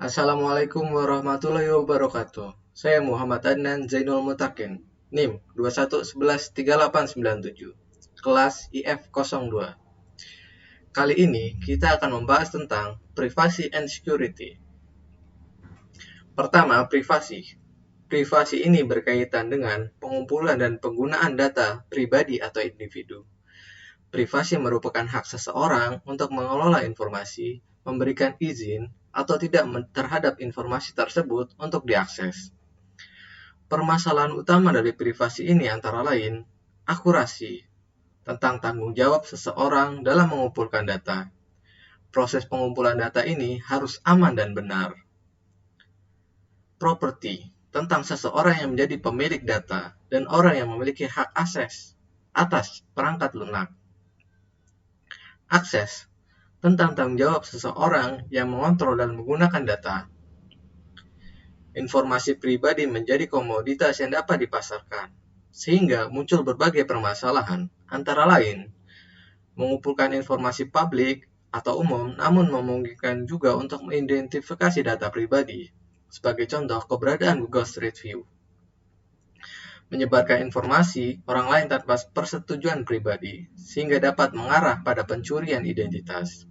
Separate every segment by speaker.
Speaker 1: Assalamualaikum warahmatullahi wabarakatuh. Saya Muhammad Adnan Zainul Mutakin, NIM 21113897, kelas IF02. Kali ini kita akan membahas tentang privasi and security. Pertama, privasi. Privasi ini berkaitan dengan pengumpulan dan penggunaan data pribadi atau individu. Privasi merupakan hak seseorang untuk mengelola informasi, memberikan izin, atau tidak terhadap informasi tersebut untuk diakses. Permasalahan utama dari privasi ini antara lain akurasi, tentang tanggung jawab seseorang dalam mengumpulkan data. Proses pengumpulan data ini harus aman dan benar. Properti, tentang seseorang yang menjadi pemilik data dan orang yang memiliki hak akses atas perangkat lunak. Akses, tentang tanggung jawab seseorang yang mengontrol dan menggunakan data. Informasi pribadi menjadi komoditas yang dapat dipasarkan, sehingga muncul berbagai permasalahan, antara lain mengumpulkan informasi publik atau umum namun memungkinkan juga untuk mengidentifikasi data pribadi, sebagai contoh keberadaan Google Street View. Menyebarkan informasi orang lain tanpa persetujuan pribadi, sehingga dapat mengarah pada pencurian identitas.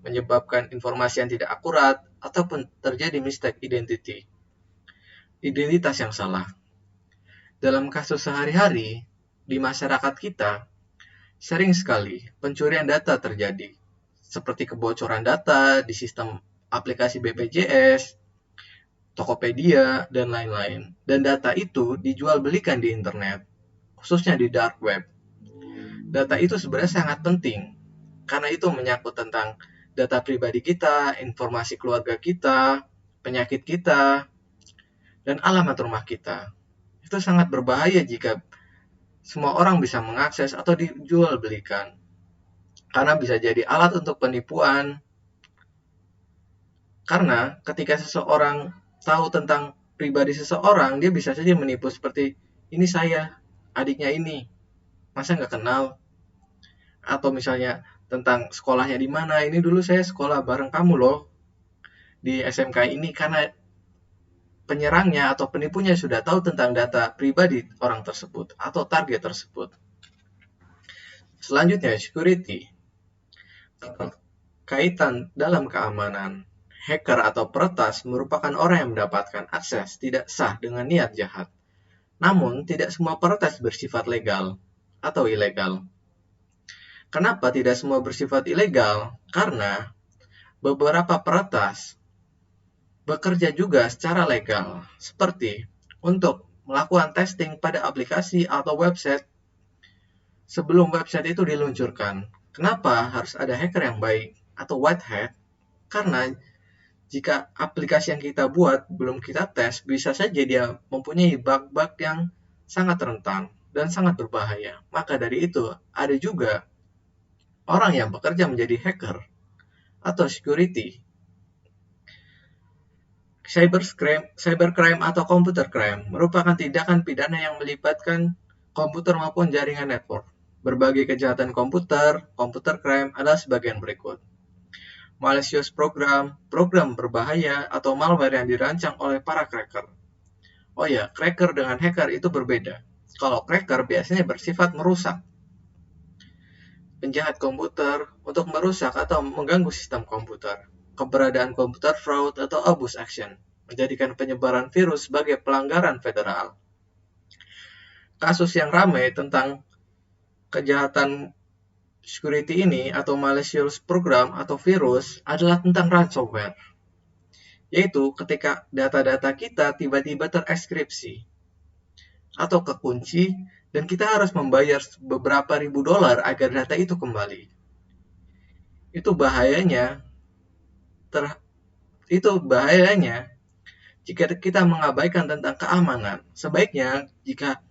Speaker 1: Menyebabkan informasi yang tidak akurat ataupun terjadi mistake identity. Identitas yang salah. Dalam kasus sehari-hari, di masyarakat kita, sering sekali pencurian data terjadi, seperti kebocoran data di sistem aplikasi BPJS, Tokopedia, dan lain-lain. Dan data itu dijual belikan di internet, khususnya di dark web. Data itu sebenarnya sangat penting, karena itu menyangkut tentang data pribadi kita, informasi keluarga kita, penyakit kita, dan alamat rumah kita. Itu sangat berbahaya jika semua orang bisa mengakses atau dijual belikan, karena bisa jadi alat untuk penipuan. Karena ketika seseorang tahu tentang pribadi seseorang, dia bisa saja menipu seperti, ini saya, adiknya ini, masa nggak kenal? Atau misalnya tentang sekolahnya di mana, ini dulu saya sekolah bareng kamu loh di SMK ini, karena penyerangnya atau penipunya sudah tahu tentang data pribadi orang tersebut atau target tersebut. Selanjutnya, security. Kaitan dalam keamanan. Hacker atau peretas merupakan orang yang mendapatkan akses tidak sah dengan niat jahat. Namun, tidak semua peretas bersifat legal atau ilegal. Kenapa tidak semua bersifat ilegal? Karena beberapa peretas bekerja juga secara legal, seperti untuk melakukan testing pada aplikasi atau website sebelum website itu diluncurkan. Kenapa harus ada hacker yang baik atau white hat? Karena jika aplikasi yang kita buat belum kita tes, bisa saja dia mempunyai bug-bug yang sangat rentan dan sangat berbahaya. Maka dari itu, ada juga orang yang bekerja menjadi hacker atau security. Cybercrime atau computer crime merupakan tindakan pidana yang melibatkan komputer maupun jaringan network. Berbagai kejahatan komputer crime adalah sebagian berikut. Malicious program berbahaya atau malware yang dirancang oleh para cracker. Oh ya, cracker dengan hacker itu berbeda. Kalau cracker biasanya bersifat merusak. Penjahat komputer untuk merusak atau mengganggu sistem komputer. Keberadaan komputer fraud atau abuse action menjadikan penyebaran virus sebagai pelanggaran federal. Kasus yang ramai tentang kejahatan security ini atau malicious program atau virus adalah tentang ransomware, yaitu ketika data-data kita tiba-tiba terekskripsi atau kekunci dan kita harus membayar beberapa ribu dolar agar data itu kembali. Itu bahayanya jika kita mengabaikan tentang keamanan. Sebaiknya jika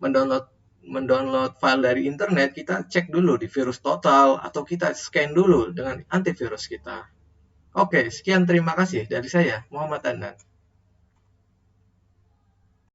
Speaker 1: mendownload file dari internet, kita cek dulu di virus total atau kita scan dulu dengan antivirus kita. Oke, sekian, terima kasih dari saya, Muhammad Adnan.